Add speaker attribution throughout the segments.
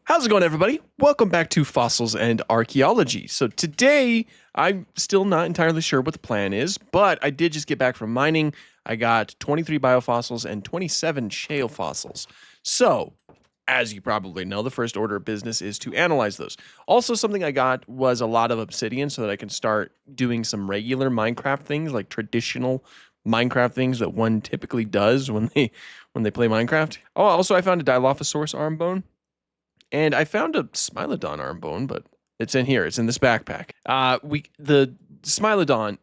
Speaker 1: How's it going, everybody? Welcome back to Fossils and Archaeology. So today, I'm still not entirely sure what the plan is, but I did just get back from mining. I got 23 biofossils and 27 shale fossils. So, as you probably know, the first order of business is to analyze those. Also, something I got was a lot of obsidian so that I can start doing some regular Minecraft things, like traditional Minecraft things that one typically does when they play Minecraft. Oh, also I found a Dilophosaurus arm bone. And I found a Smilodon arm bone, but it's in here. It's in this backpack. The Smilodon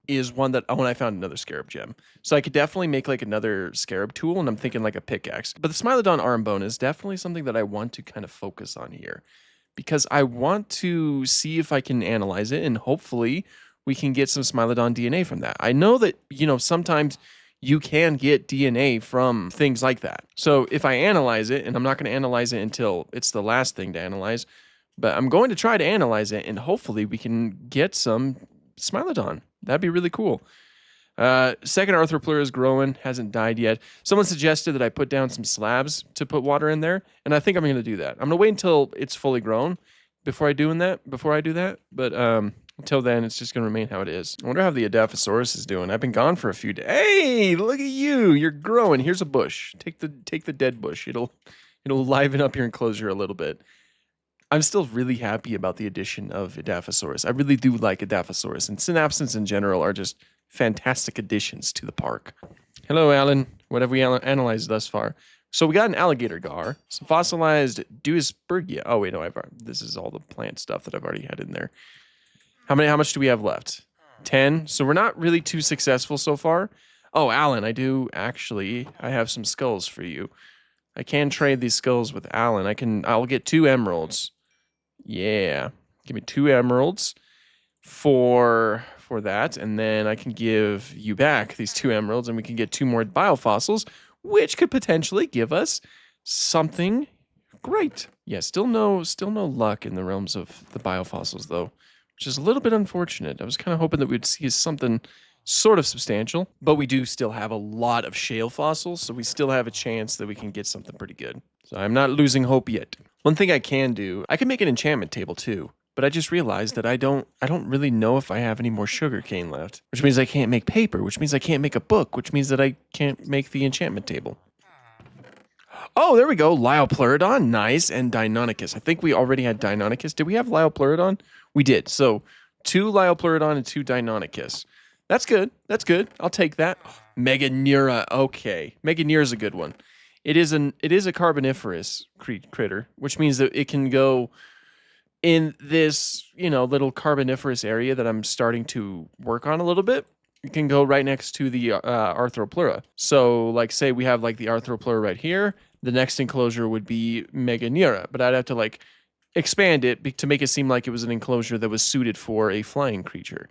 Speaker 1: is one that when I found another scarab gem. So I could definitely make like another scarab tool, and I'm thinking like a pickaxe. But the Smilodon arm bone is definitely something that I want to kind of focus on here because I want to see if I can analyze it, and hopefully we can get some Smilodon DNA from that. I know that, sometimes you can get DNA from things like that. So if I analyze it, and I'm not going to analyze it until it's the last thing to analyze, but I'm going to try to analyze it, and hopefully we can get some Smilodon. That'd be really cool. Second Arthropleura is growing, hasn't died yet. Someone suggested that I put down some slabs to put water in there, and I think I'm going to do that. I'm going to wait until it's fully grown before I do that. But until then, it's just going to remain how it is. I wonder how the Edaphosaurus is doing. I've been gone for a few days. Hey, look at you. You're growing. Here's a bush. Take the dead bush. It'll liven up your enclosure a little bit. I'm still really happy about the addition of Edaphosaurus. I really do like Edaphosaurus, and Synapsins in general are just fantastic additions to the park. Hello, Alan. What have we analyzed thus far? So we got an alligator gar, some fossilized Duisburgia. Oh wait, no, this is all the plant stuff that I've already had in there. How much do we have left? 10. So we're not really too successful so far. Oh, Alan, I have some skulls for you. I can trade these skulls with Alan. I'll get 2 emeralds. Yeah. Give me 2 emeralds for that, and then I can give you back these 2 emeralds, and we can get 2 more biofossils, which could potentially give us something great. Yeah, still no luck in the realms of the biofossils though, which is a little bit unfortunate. I was kind of hoping that we'd see something sort of substantial, but we do still have a lot of shale fossils, so we still have a chance that we can get something pretty good. So I'm not losing hope yet. One thing I can do, I can make an enchantment table too, but I just realized that I don't really know if I have any more sugarcane left, which means I can't make paper, which means I can't make a book, which means that I can't make the enchantment table. Oh, there we go. Liopleurodon, nice, and Deinonychus. I think we already had Deinonychus. Did we have Liopleurodon? We did. So 2 Liopleurodon and 2 Deinonychus. That's good. That's good. I'll take that. Meganeura. Okay. Meganeura is a good one. It is a carboniferous critter, which means that it can go in this, little carboniferous area that I'm starting to work on a little bit. It can go right next to the Arthropleura. So, like, say we have like the Arthropleura right here. The next enclosure would be Meganeura, but I'd have to like expand it to make it seem like it was an enclosure that was suited for a flying creature.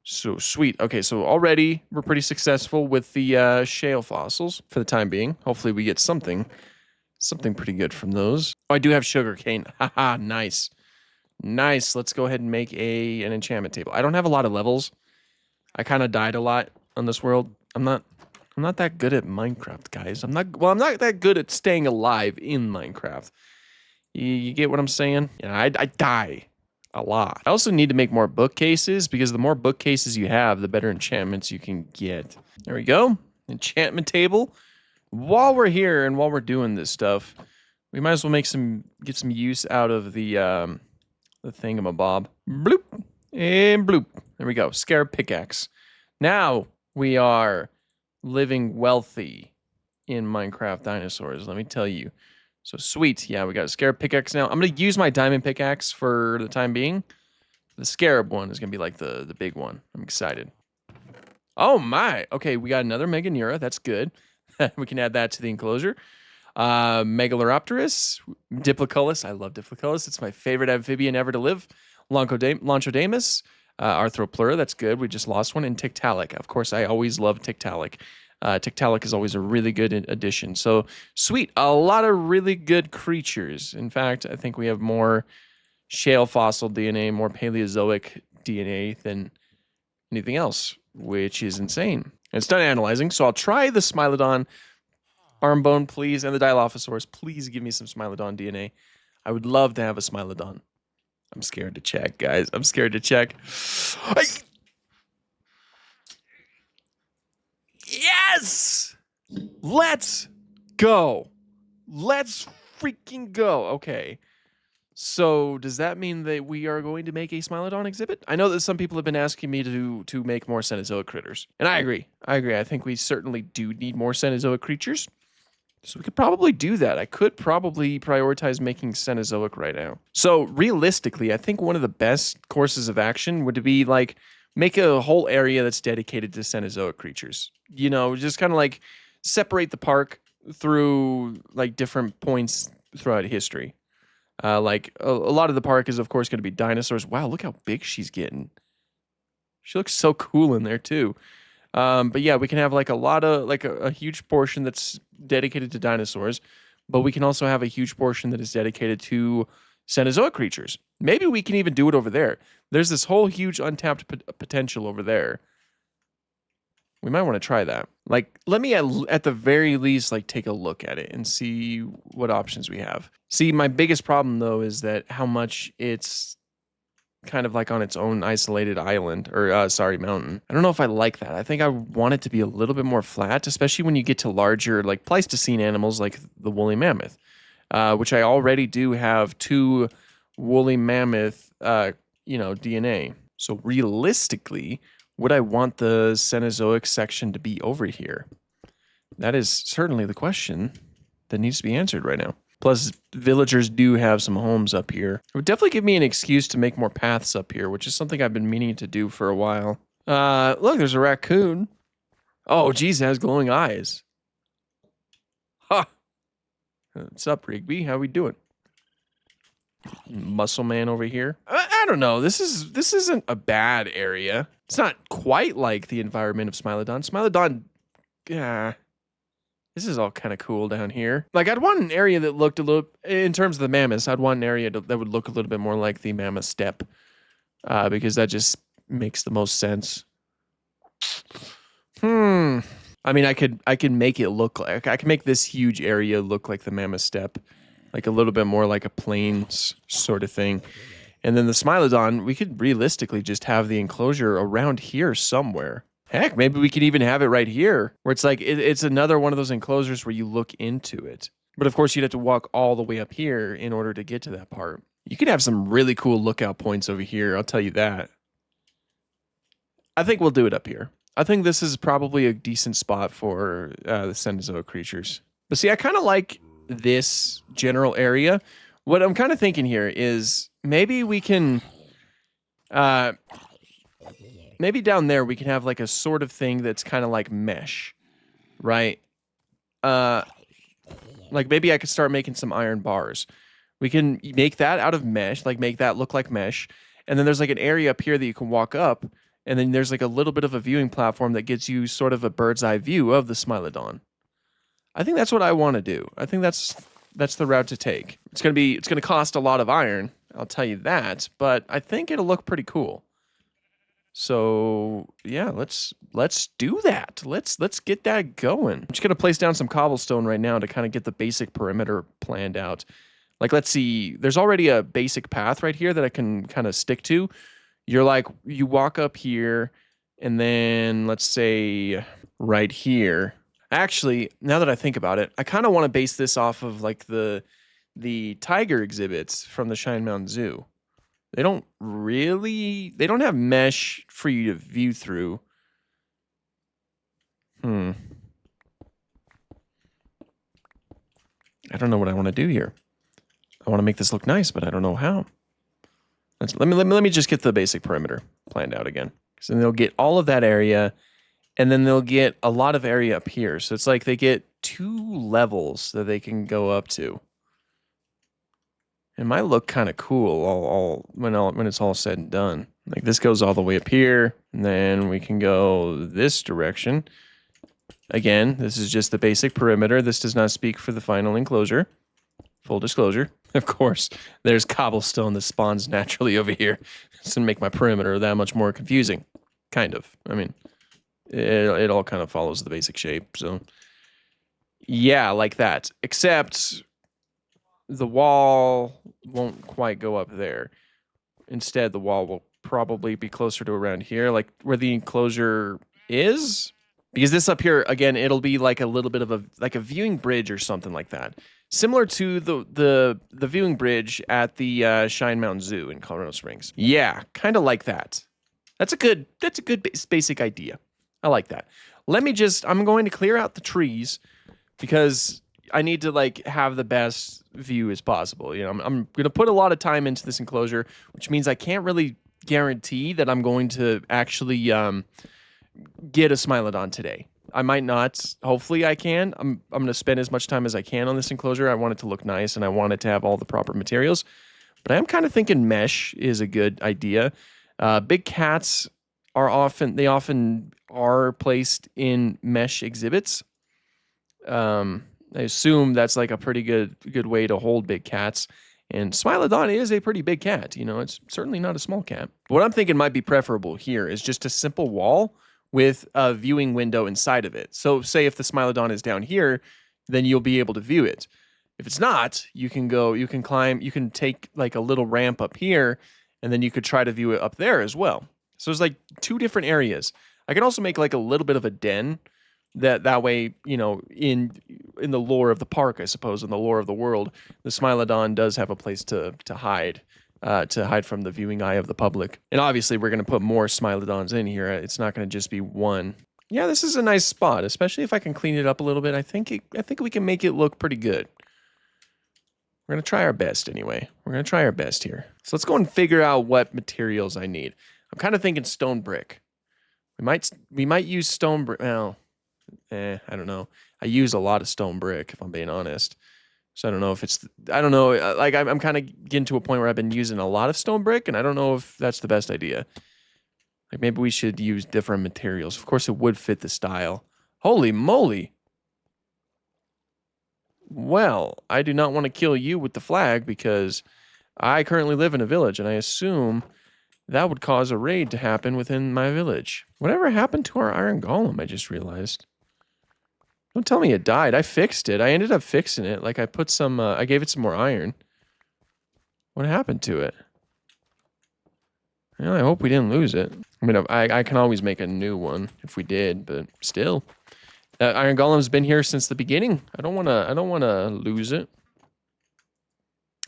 Speaker 1: So sweet. Okay, so already we're pretty successful with the shale fossils for the time being. Hopefully we get something pretty good from those. Oh, I do have sugarcane. Haha, nice. Nice. Let's go ahead and make an enchantment table. I don't have a lot of levels. I kind of died a lot on this world. I'm not that good at Minecraft, guys. I'm not that good at staying alive in Minecraft. You get what I'm saying? Yeah, I die a lot. I also need to make more bookcases because the more bookcases you have, the better enchantments you can get. There we go. Enchantment table. While we're here and while we're doing this stuff, we might as well get some use out of the thingamabob. Bloop and bloop. There we go. Scarab pickaxe. Now we are living wealthy in Minecraft dinosaurs, let me tell you. So sweet. Yeah, we got a scarab pickaxe now. I'm going to use my diamond pickaxe for the time being. The scarab one is going to be like the big one. I'm excited. Oh my. Okay, we got another Meganeura. That's good. We can add that to the enclosure. Megaloropterus, Diploculus. I love Diploculus. It's my favorite amphibian ever to live. Lonchodamus, Arthropleura. That's good. We just lost one. And Tiktaalik. Of course, I always love Tiktaalik. Tiktaalik is always a really good addition. So sweet, a lot of really good creatures. In fact, I think we have more shale fossil DNA, more Paleozoic DNA than anything else, which is insane. And it's done analyzing, so I'll try the Smilodon arm bone, please, and the Dilophosaurus. Please give me some Smilodon DNA. I would love to have a Smilodon. I'm scared to check, guys. I'm scared to check. Yes! Let's go. Let's freaking go. Okay. So does that mean that we are going to make a Smilodon exhibit? I know that some people have been asking me to make more Cenozoic critters. And I agree. I think we certainly do need more Cenozoic creatures. So we could probably do that. I could probably prioritize making Cenozoic right now. So realistically, I think one of the best courses of action would be like make a whole area that's dedicated to Cenozoic creatures. You know, just kind of like separate the park through like different points throughout history. Like a lot of the park is of course going to be dinosaurs. Wow, look how big she's getting. She looks so cool in there too. But yeah, we can have like a lot of like a huge portion that's dedicated to dinosaurs, but we can also have a huge portion that is dedicated to Cenozoic creatures. Maybe we can even do it over there. There's this whole huge untapped potential over there. We might want to try that. Like, let me at the very least like take a look at it and see what options we have. See, my biggest problem though is that how much it's kind of like on its own isolated island or mountain. I don't know if I like that. I think I want it to be a little bit more flat, especially when you get to larger like Pleistocene animals like the woolly mammoth, which I already do have 2 woolly mammoth DNA. So realistically, would I want the Cenozoic section to be over here? That is certainly the question that needs to be answered right now. Plus, villagers do have some homes up here. It would definitely give me an excuse to make more paths up here, which is something I've been meaning to do for a while. Look, there's a raccoon. Oh, geez, it has glowing eyes. Ha! What's up, Rigby? How we doing? Muscle man over here. I don't know. This isn't a bad area. It's not quite like the environment of Smilodon. Smilodon, this is all kind of cool down here. Like, I'd want an area that looked a little, in terms of the mammoths, I'd want an area that would look a little bit more like the mammoth steppe, because that just makes the most sense. I mean, I could make it look like, I can make this huge area look like the mammoth steppe, like a little bit more like a plains sort of thing. And then the Smilodon, we could realistically just have the enclosure around here somewhere. Heck, maybe we could even have it right here, where it's like, it's another one of those enclosures where you look into it. But of course, you'd have to walk all the way up here in order to get to that part. You could have some really cool lookout points over here, I'll tell you that. I think we'll do it up here. I think this is probably a decent spot for the Cenozoic creatures. But see, I kind of like this general area. What I'm kind of thinking here is maybe we can... maybe down there we can have like a sort of thing that's kind of like mesh, right? Like maybe I could start making some iron bars. We can make that out of mesh, like make that look like mesh. And then there's like an area up here that you can walk up. And then there's like a little bit of a viewing platform that gives you sort of a bird's eye view of the Smilodon. I think that's what I want to do. I think that's the route to take. It's gonna cost a lot of iron, I'll tell you that, but I think it'll look pretty cool. So yeah, let's do that. Let's get that going. I'm just gonna place down some cobblestone right now to kind of get the basic perimeter planned out. Like, let's see, there's already a basic path right here that I can kind of stick to. You walk up here, and then let's say right here. Actually, now that I think about it, I kind of want to base this off of like the tiger exhibits from the Cheyenne Mountain Zoo. They don't have mesh for you to view through. I don't know what I want to do here. I want to make this look nice, but I don't know how. Let me just get the basic perimeter planned out again. So then they'll get all of that area, and then they'll get a lot of area up here. So it's like they get 2 levels that they can go up to. It might look kind of cool when it's all said and done. Like this goes all the way up here, and then we can go this direction. Again, this is just the basic perimeter. This does not speak for the final enclosure. Full disclosure. Of course, there's cobblestone that spawns naturally over here. It's gonna make my perimeter that much more confusing. Kind of. I mean, it all kind of follows the basic shape. So, yeah, like that. Except the wall won't quite go up there. Instead, the wall will probably be closer to around here, like where the enclosure is. Because this up here, again, it'll be like a little bit of a viewing bridge or something like that. Similar to the viewing bridge at the Shine Mountain Zoo in Colorado Springs. Yeah, kind of like that. That's a good basic idea. I like that. I'm going to clear out the trees because I need to like have the best view as possible. You know, I'm going to put a lot of time into this enclosure, which means I can't really guarantee that I'm going to actually get a Smilodon today. I might not. Hopefully I can. I'm going to spend as much time as I can on this enclosure. I want it to look nice and I want it to have all the proper materials. But I am kind of thinking mesh is a good idea. Big cats often are placed in mesh exhibits. I assume that's like a pretty good way to hold big cats. And Smilodon is a pretty big cat. You know, it's certainly not a small cat. What I'm thinking might be preferable here is just a simple wall with a viewing window inside of it. So say if the Smilodon is down here, then you'll be able to view it. If it's not, you can take like a little ramp up here, and then you could try to view it up there as well. So there's like two different areas. I can also make like a little bit of a den that way, you know, in the lore of the park, I suppose, in the lore of the world, the Smilodon does have a place to hide from the viewing eye of the public. And obviously we're going to put more Smilodons in here. It's not going to just be one. Yeah, this is a nice spot, especially if I can clean it up a little bit. I think we can make it look pretty good. We're going to try our best anyway. We're going to try our best here. So let's go and figure out what materials I need. I'm kind of thinking stone brick. We might use stone brick. Well, I don't know. I use a lot of stone brick, if I'm being honest. So I don't know if I don't know. Like I'm kind of getting to a point where I've been using a lot of stone brick, and I don't know if that's the best idea. Like maybe we should use different materials. Of course, it would fit the style. Holy moly. Well, I do not want to kill you with the flag because I currently live in a village, and I assume that would cause a raid to happen within my village. Whatever happened to our iron golem, I just realized. Don't tell me it died. I fixed it. I ended up fixing it. Like I put some, I gave it some more iron. What happened to it? Well, I hope we didn't lose it. I mean, I can always make a new one if we did, but still. That iron golem's been here since the beginning. I don't want to lose it.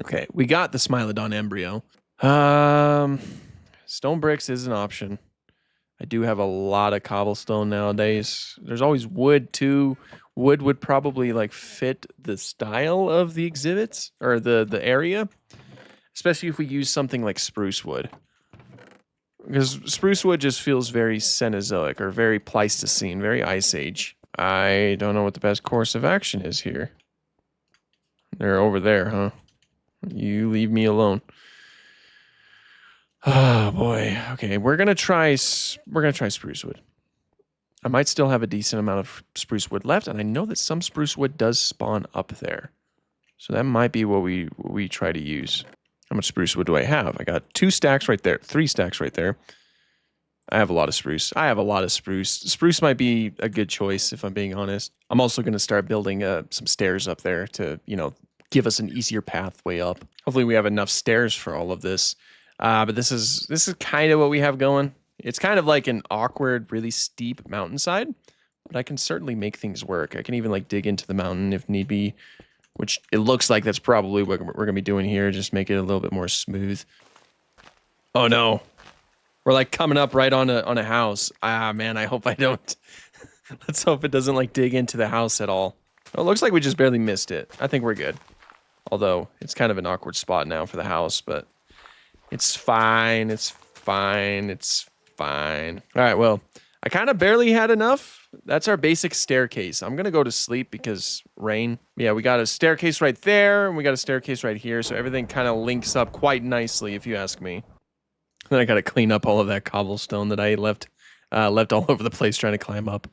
Speaker 1: Okay, we got the Smilodon embryo. Stone bricks is an option. I do have a lot of cobblestone nowadays. There's always wood too. Wood would probably like fit the style of the exhibits or the area, especially if we use something like spruce wood. Because spruce wood just feels very Cenozoic or very Pleistocene, very Ice Age. I don't know what the best course of action is here. They're over there, huh? You leave me alone. Oh boy. Okay, we're gonna try spruce wood. I might still have a decent amount of spruce wood left, and I know that some spruce wood does spawn up there. So that might be what we try to use. How much spruce wood do I have? I got 2 stacks right there, 3 stacks right there. I have a lot of spruce. Spruce might be a good choice if I'm being honest. I'm also going to start building some stairs up there to, you know, give us an easier pathway up. Hopefully we have enough stairs for all of this. But this is kind of what we have going. It's kind of like an awkward, really steep mountainside, but I can certainly make things work. I can even like dig into the mountain if need be, which it looks like that's probably what we're going to be doing here. Just make it a little bit more smooth. Oh no. We're like coming up right on a house. Ah, man, I hope I don't. Let's hope it doesn't like dig into the house at all. Oh, it looks like we just barely missed it. I think we're good. Although it's kind of an awkward spot now for the house, but it's fine. It's fine. It's fine. All right, well, I kind of barely had enough. That's our basic staircase. I'm going to go to sleep because rain. Yeah, we got a staircase right there, and we got a staircase right here, so everything kind of links up quite nicely, if you ask me. Then I got to clean up all of that cobblestone that I left all over the place trying to climb up.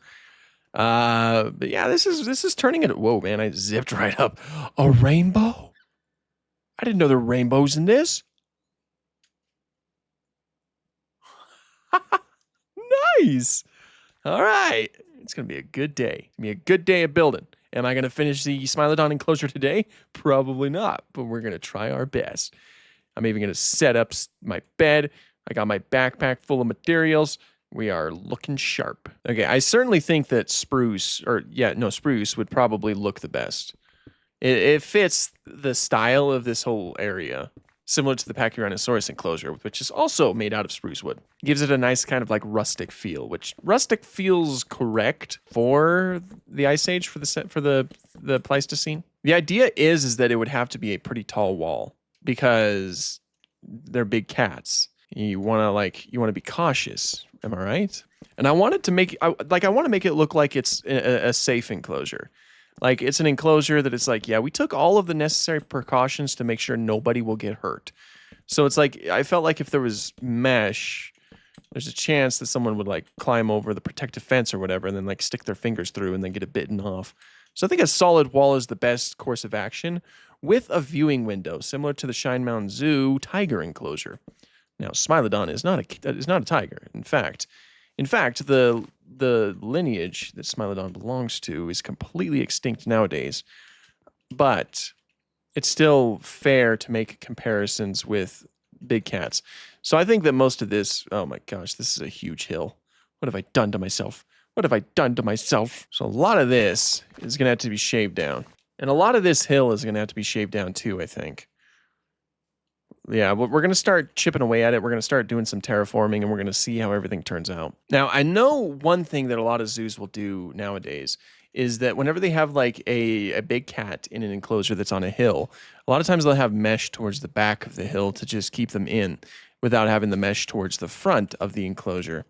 Speaker 1: But yeah, this is turning it. Whoa, man, I zipped right up. A rainbow? I didn't know there were rainbows in this. Nice. All right. It's going to be a good day. It's going to be a good day of building. Am I going to finish the Smilodon enclosure today? Probably not, but we're going to try our best. I'm even going to set up my bed. I got my backpack full of materials. We are looking sharp. Okay, I certainly think that spruce would probably look the best. It fits the style of this whole area, similar to the Pachyrhinosaurus enclosure, which is also made out of spruce wood. Gives it a nice kind of like rustic feel, which rustic feels correct for the Ice Age, for the Pleistocene. The idea is that it would have to be a pretty tall wall because they're big cats. You want to be cautious. Am I right? And I wanted to make I want to make it look like it's a safe enclosure. Like it's an enclosure that it's like, yeah, we took all of the necessary precautions to make sure nobody will get hurt. So it's like, I felt like if there was mesh, there's a chance that someone would like climb over the protective fence or whatever and then like stick their fingers through and then get it bitten off. So I think a solid wall is the best course of action with a viewing window, similar to the Shine Mountain Zoo tiger enclosure. Now, Smilodon is not a tiger. In fact, the lineage that Smilodon belongs to is completely extinct nowadays, but it's still fair to make comparisons with big cats. So I think that most of this, oh my gosh, this is a huge hill. What have I done to myself? What have I done to myself? So a lot of this is going to have to be shaved down. And a lot of this hill is going to have to be shaved down too, I think. Yeah, but we're going to start chipping away at it. We're going to start doing some terraforming, and we're going to see how everything turns out. Now, I know one thing that a lot of zoos will do nowadays is that whenever they have like a big cat in an enclosure that's on a hill, a lot of times they'll have mesh towards the back of the hill to just keep them in without having the mesh towards the front of the enclosure.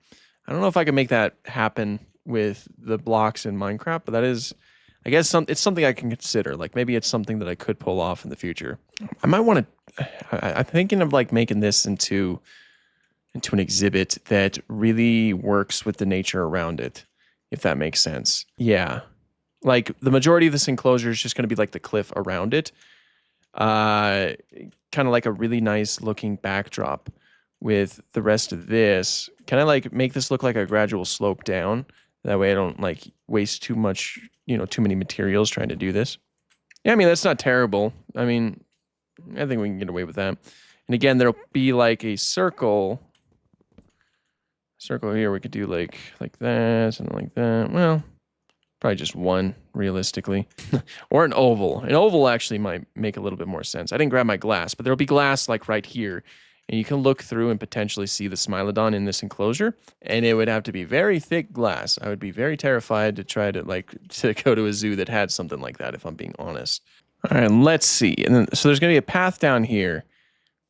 Speaker 1: I don't know if I can make that happen with the blocks in Minecraft, but that is, I guess, it's something I can consider. Like maybe it's something that I could pull off in the future. I might want to. I'm thinking of like making this into an exhibit that really works with the nature around it, if that makes sense. Yeah, like the majority of this enclosure is just going to be like the cliff around it, kind of like a really nice looking backdrop. With the rest of this, can I like make this look like a gradual slope down? That way I don't like waste too much, too many materials trying to do this. Yeah, I mean, that's not terrible. I mean, I think we can get away with that. And again, there'll be like a circle here. We could do like that and like that. Well, probably just one realistically. Or an oval. An oval actually might make a little bit more sense. I didn't grab my glass, but there'll be glass like right here. And you can look through and potentially see the Smilodon in this enclosure. And it would have to be very thick glass. I would be very terrified to try to go to a zoo that had something like that, if I'm being honest. All right, let's see. And then, so there's going to be a path down here.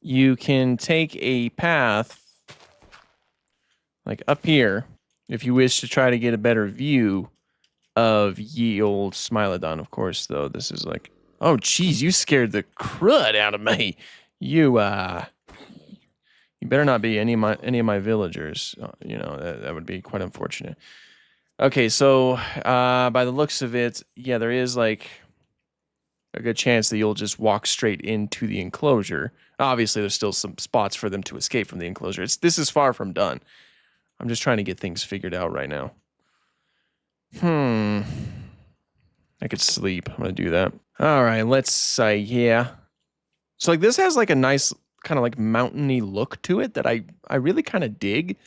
Speaker 1: You can take a path like up here if you wish to try to get a better view of ye old Smilodon. Of course, though, this is like, oh, geez, you scared the crud out of me. You better not be any of my villagers. That would be quite unfortunate. Okay, so by the looks of it, yeah, there is like a good chance that you'll just walk straight into the enclosure. Obviously, there's still some spots for them to escape from the enclosure. This is far from done. I'm just trying to get things figured out right now. I could sleep. I'm going to do that. All right, let's say, yeah. So like this has like a nice kind of like mountainy look to it that I really kind of dig.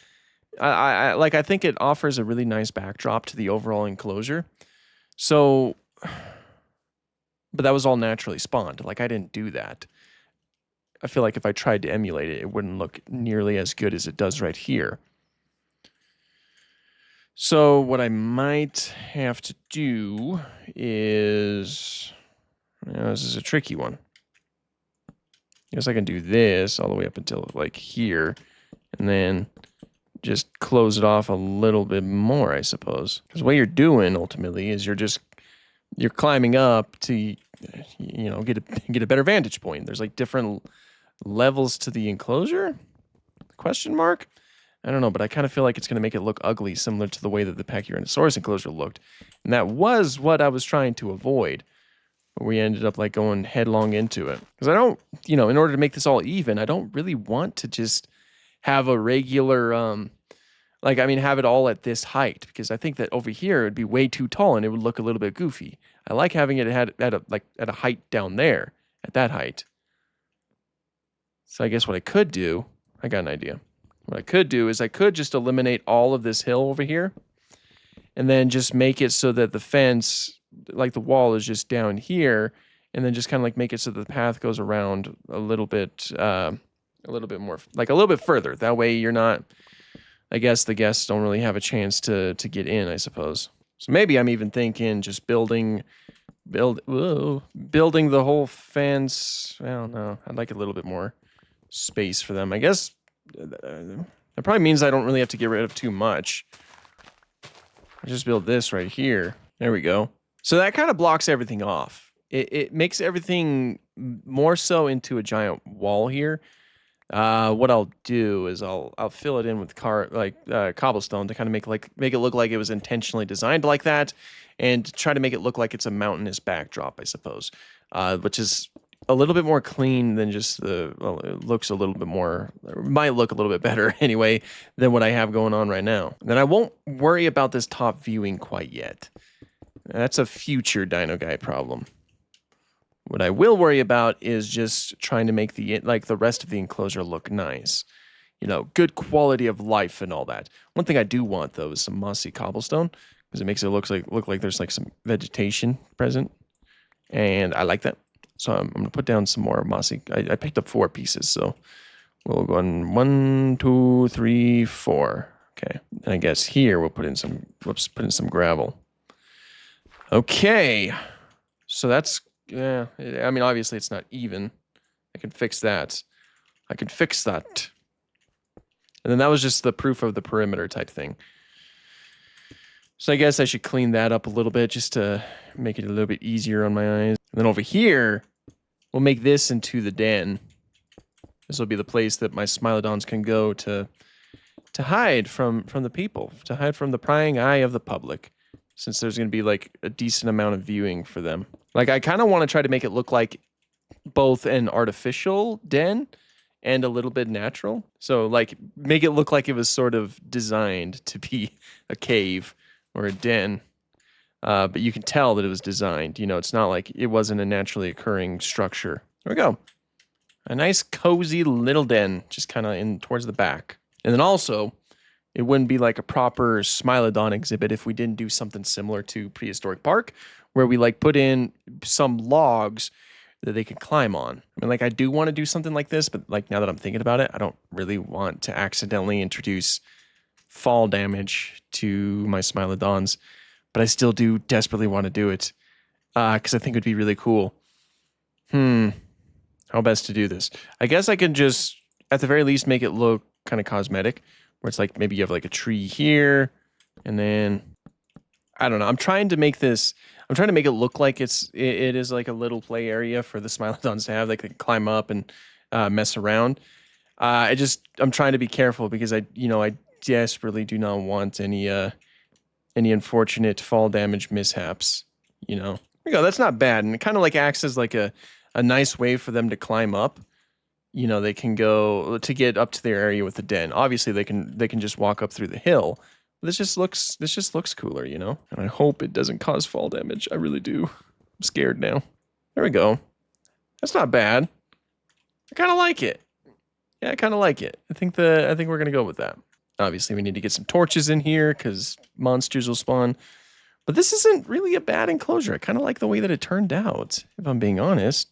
Speaker 1: I think it offers a really nice backdrop to the overall enclosure. So, but that was all naturally spawned. Like I didn't do that. I feel like if I tried to emulate it, it wouldn't look nearly as good as it does right here. So what I might have to do is, this is a tricky one. I guess I can do this all the way up until like here, and then just close it off a little bit more, I suppose. Because what you're doing ultimately is you're climbing up to, get a better vantage point. There's like different levels to the enclosure? Question mark? I don't know, but I kind of feel like it's going to make it look ugly, similar to the way that the Pachyrhinosaurus enclosure looked. And that was what I was trying to avoid. But we ended up like going headlong into it. Because I don't, in order to make this all even, I don't really want to just have a regular, Like, I mean, have it all at this height, because I think that over here it'd be way too tall and it would look a little bit goofy. I like having it at a height down there, at that height. So I guess what I could do, I got an idea. What I could do is I could just eliminate all of this hill over here and then just make it so that the fence, like the wall, is just down here, and then just kind of like make it so that the path goes around a little bit more, like a little bit further. That way you're not, I guess the guests don't really have a chance to get in, I suppose. So maybe I'm even thinking just building the whole fence. I don't know. I'd like a little bit more space for them. I guess that probably means I don't really have to get rid of too much. I just build this right here. There we go. So that kind of blocks everything off. It makes everything more so into a giant wall here. What I'll do is I'll fill it in with cobblestone to kind of make it look like it was intentionally designed like that, and try to make it look like it's a mountainous backdrop, I suppose, which is a little bit more clean than just well, it looks a little bit more, might look a little bit better anyway than what I have going on right now. And then I won't worry about this top viewing quite yet. That's a future Dino Guy problem. What I will worry about is just trying to make the rest of the enclosure look nice. You know, good quality of life and all that. One thing I do want though is some mossy cobblestone, because it makes it look like there's like some vegetation present. And I like that. So I'm gonna put down some more mossy. I picked up 4 pieces, so we'll go on 1, 2, 3, 4. Okay. And I guess here we'll put in some gravel. Okay. So that's, yeah, I mean, obviously it's not even. I can fix that. And then that was just the proof of the perimeter type thing. So I guess I should clean that up a little bit just to make it a little bit easier on my eyes. And then over here, we'll make this into the den. This will be the place that my Smilodons can go to hide from the people, to hide from the prying eye of the public, since there's going to be like a decent amount of viewing for them. Like, I kind of want to try to make it look like both an artificial den and a little bit natural. So like make it look like it was sort of designed to be a cave or a den. But you can tell that it was designed. You know, it's not like it wasn't a naturally occurring structure. There we go. A nice cozy little den, just kind of in towards the back. And then also, it wouldn't be like a proper Smilodon exhibit if we didn't do something similar to Prehistoric Park, where we like put in some logs that they can climb on. I mean, like, I do want to do something like this, but like now that I'm thinking about it, I don't really want to accidentally introduce fall damage to my Smilodons. But I still do desperately want to do it because I think it would be really cool. How best to do this? I guess I can just, at the very least, make it look kind of cosmetic, where it's like maybe you have like a tree here, and then, I don't know. I'm trying to make it look like it is like a little play area for the Smilodons to have. They can climb up and mess around. I'm trying to be careful because I desperately do not want any unfortunate fall damage mishaps, you know. There we go, that's not bad. And it kind of like acts as like a nice way for them to climb up. You know, they can go to get up to their area with the den. Obviously they can just walk up through the hill. This just looks cooler, you know. And I hope it doesn't cause fall damage. I really do. I'm scared now. There we go. That's not bad. I kind of like it. Yeah, I kind of like it. I think we're gonna go with that. Obviously, we need to get some torches in here because monsters will spawn. But this isn't really a bad enclosure. I kind of like the way that it turned out, if I'm being honest.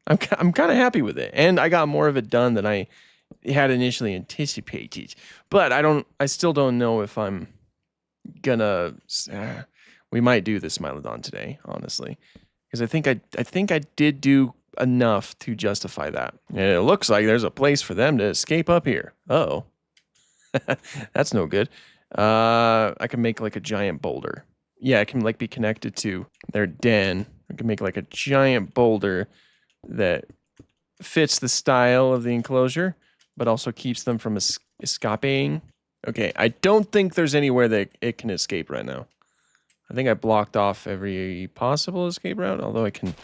Speaker 1: I'm kind of happy with it. And I got more of it done than I had initially anticipated. But I still don't know if I'm gonna... we might do this Smilodon today, honestly. Because I think I did do enough to justify that. And it looks like there's a place for them to escape up here. Uh-oh. That's no good. I can make like a giant boulder. Yeah, it can like be connected to their den. I can make like a giant boulder that fits the style of the enclosure, but also keeps them from escaping. Okay, I don't think there's anywhere that it can escape right now. I think I blocked off every possible escape route, although I can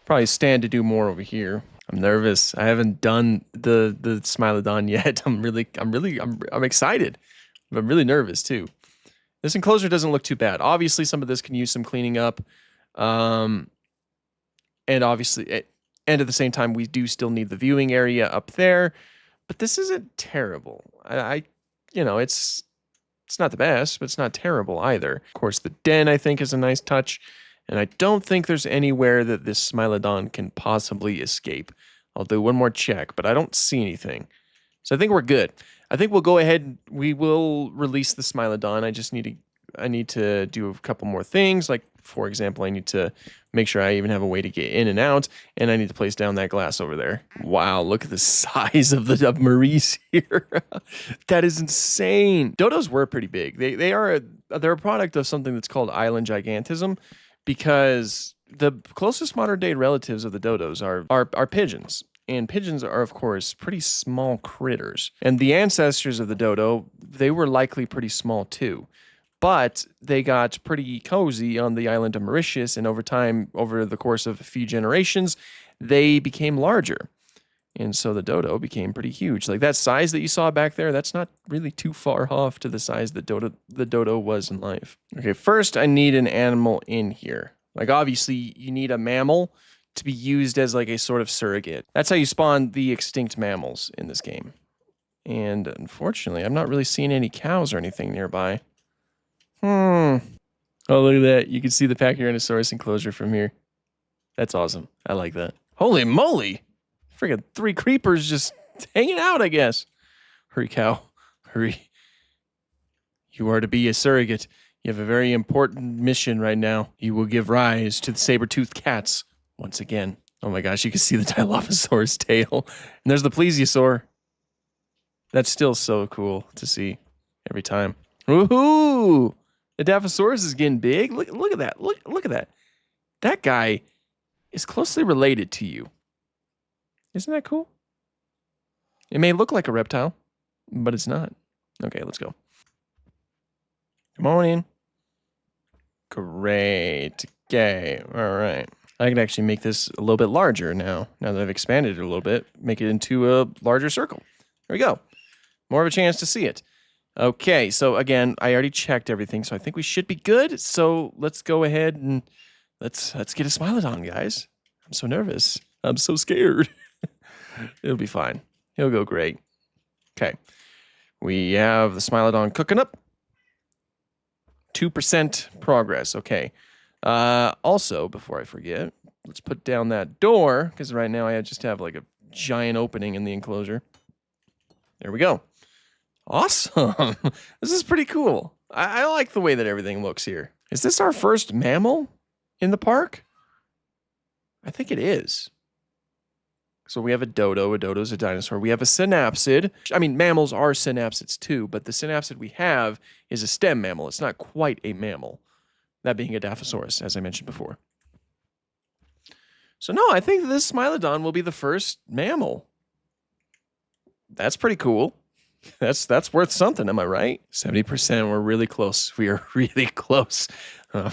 Speaker 1: probably stand to do more over here. I'm nervous. I haven't done the Smilodon yet. I'm excited. I'm really nervous too. This enclosure doesn't look too bad. Obviously, some of this can use some cleaning up. And obviously, and at the same time, we do still need the viewing area up there. But this isn't terrible. It's not the best, but it's not terrible either. Of course, the den, I think, is a nice touch. And I don't think there's anywhere that this Smilodon can possibly escape. I'll do one more check, but I don't see anything. So I think we're good. I think we'll go ahead. We will release the Smilodon. I need to do a couple more things. Like, for example, I need to make sure I even have a way to get in and out, and I need to place down that glass over there. Wow, look at the size of Maurice here. That is insane. Dodos were pretty big. They're a product of something that's called island gigantism, because the closest modern day relatives of the dodos are pigeons. And pigeons are, of course, pretty small critters. And the ancestors of the dodo, they were likely pretty small too. But they got pretty cozy on the island of Mauritius, and over time, over the course of a few generations, they became larger. And so the dodo became pretty huge. Like that size that you saw back there, that's not really too far off to the size that the dodo was in life. Okay, first I need an animal in here. Like obviously you need a mammal to be used as like a sort of surrogate. That's how you spawn the extinct mammals in this game. And unfortunately, I'm not really seeing any cows or anything nearby. Oh, look at that. You can see the Pachyrhinosaurus enclosure from here. That's awesome. I like that. Holy moly. Freaking 3 creepers just hanging out, I guess. Hurry, cow. Hurry. You are to be a surrogate. You have a very important mission right now. You will give rise to the saber-toothed cats once again. Oh my gosh, you can see the Dilophosaurus tail. And there's the plesiosaur. That's still so cool to see every time. Woohoo! The Dilophosaurus is getting big. Look at that. Look at that. That guy is closely related to you. Isn't that cool? It may look like a reptile, but it's not. Okay, let's go. Come on in. Great. Okay. All right. I can actually make this a little bit larger now that I've expanded it a little bit. Make it into a larger circle. There we go. More of a chance to see it. Okay, so again, I already checked everything, so I think we should be good. So let's go ahead and let's get a Smilodon, guys. I'm so nervous. I'm so scared. It'll be fine. It'll go great. Okay. We have the Smilodon cooking up. 2% progress. Okay. Also, before I forget, let's put down that door, because right now I just have like a giant opening in the enclosure. There we go. Awesome. This is pretty cool. I like the way that everything looks here. Is this our first mammal in the park? I think it is. So we have a dodo. A dodo's a dinosaur. We have a synapsid. I mean, mammals are synapsids too, but the synapsid we have is a stem mammal. It's not quite a mammal. That being a Dilophosaurus, as I mentioned before. So no, I think this Smilodon will be the first mammal. That's pretty cool. That's worth something, am I right? 70%. We're really close. We are really close. I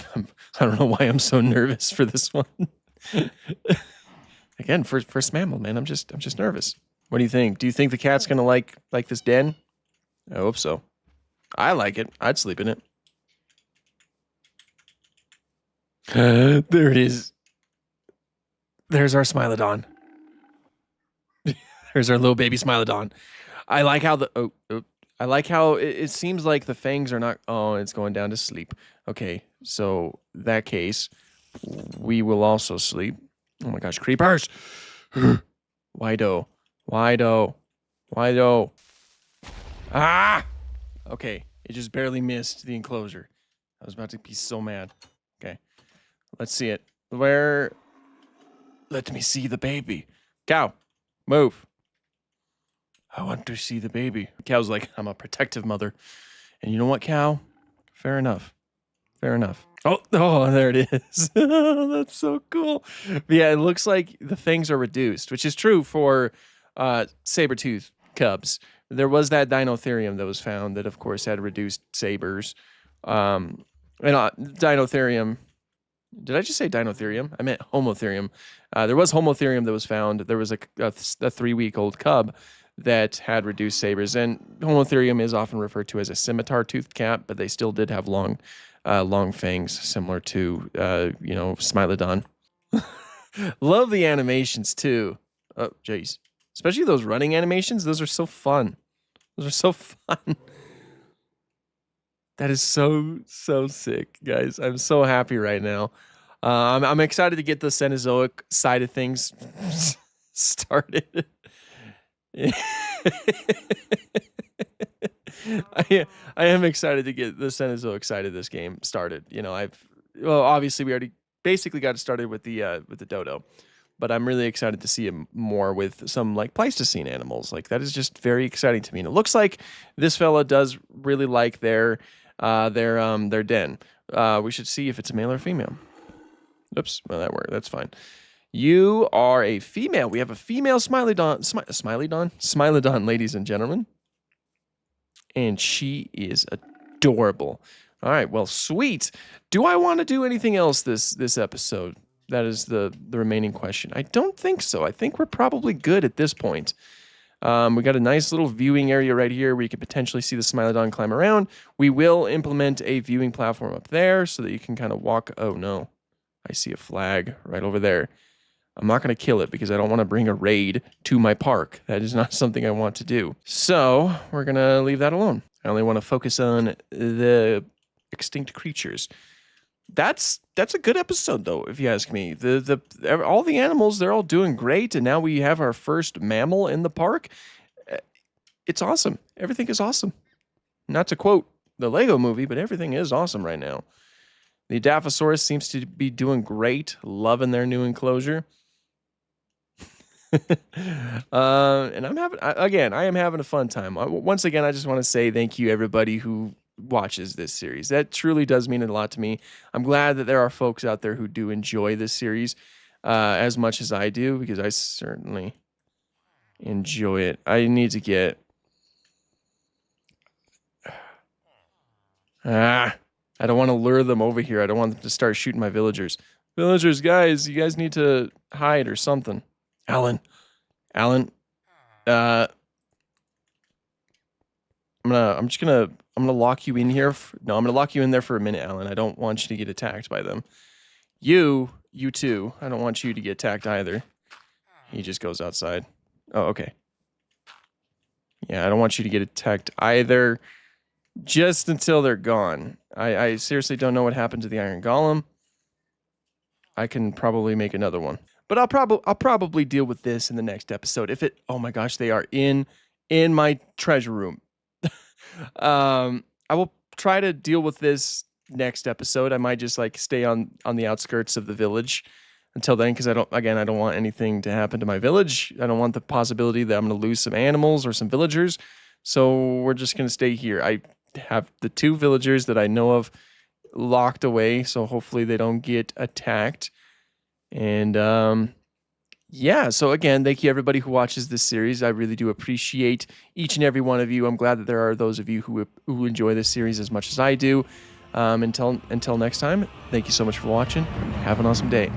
Speaker 1: don't know why I'm so nervous for this one. Again, first mammal, man. I'm just nervous. What do you think? Do you think the cat's gonna like this den? I hope so. I like it. I'd sleep in it. There it is. There's our Smilodon. There's our little baby Smilodon. I like how I like how it seems like the fangs are not. Oh, it's going down to sleep. Okay, so that case, we will also sleep. Oh my gosh, creepers! Wido. Ah! Okay, it just barely missed the enclosure. I was about to be so mad. Okay, let's see it. Where? Let me see the baby. Cow, move. I want to see the baby. Cow's like, I'm a protective mother. And you know what, cow? Fair enough. Fair enough. Oh, there it is. That's so cool. But yeah, it looks like the fangs are reduced, which is true for saber-tooth cubs. There was that Dinotherium that was found that, of course, had reduced sabers. And Dinotherium... Did I just say Dinotherium? I meant Homotherium. There was Homotherium that was found. There was a 3-week-old cub that had reduced sabers. And Homotherium is often referred to as a scimitar-toothed cat, but they still did have long fangs, similar to Smilodon. Love the animations too. Oh, jeez. Especially those running animations. Those are so fun. Those are so fun. That is so sick, guys. I'm so happy right now. I'm excited to get the Cenozoic side of things started. I am excited to get the Cenozoic side of this game started. Obviously we already basically got it started with the dodo, but I'm really excited to see it more with some like Pleistocene animals. Like that is just very exciting to me. And it looks like this fella does really like their den. We should see if it's a male or female. Oops, well that worked. That's fine. You are a female. We have a female Smilodon, ladies and gentlemen. And she is adorable. All right, well, sweet. Do I want to do anything else this episode? That is the remaining question. I don't think so. I think we're probably good at this point. We got a nice little viewing area right here where you could potentially see the Smilodon climb around. We will implement a viewing platform up there so that you can kind of walk. Oh, no. I see a flag right over there. I'm not going to kill it because I don't want to bring a raid to my park. That is not something I want to do. So we're going to leave that alone. I only want to focus on the extinct creatures. That's a good episode, though, if you ask me. All the animals, they're all doing great, and now we have our first mammal in the park. It's awesome. Everything is awesome. Not to quote the Lego movie, but everything is awesome right now. The Dilophosaurus seems to be doing great, loving their new enclosure. And I am having a fun time. Once again, I just want to say thank you, everybody who watches this series. That truly does mean a lot to me. I'm glad that there are folks out there who do enjoy this series as much as I do, because I certainly enjoy it. I need to get... I don't want to lure them over here. I don't want them to start shooting my villagers. Villagers, guys, you guys need to hide or something. Alan, I'm gonna lock you in here. I'm gonna lock you in there for a minute, Alan. I don't want you to get attacked by them. You too. I don't want you to get attacked either. He just goes outside. Oh, okay. Yeah, I don't want you to get attacked either. Just until they're gone. I seriously don't know what happened to the Iron Golem. I can probably make another one. But I'll probably deal with this in the next episode. Oh my gosh, they are in my treasure room. I will try to deal with this next episode. I might just like stay on the outskirts of the village until then, because I don't want anything to happen to my village. I don't want the possibility that I'm going to lose some animals or some villagers. So we're just going to stay here. I have the 2 villagers that I know of locked away, so hopefully they don't get attacked. And yeah, so again, thank you everybody who watches this series. I really do appreciate each and every one of you. I'm glad that there are those of you who enjoy this series as much as I do. Until next time, thank you so much for watching. Have an awesome day.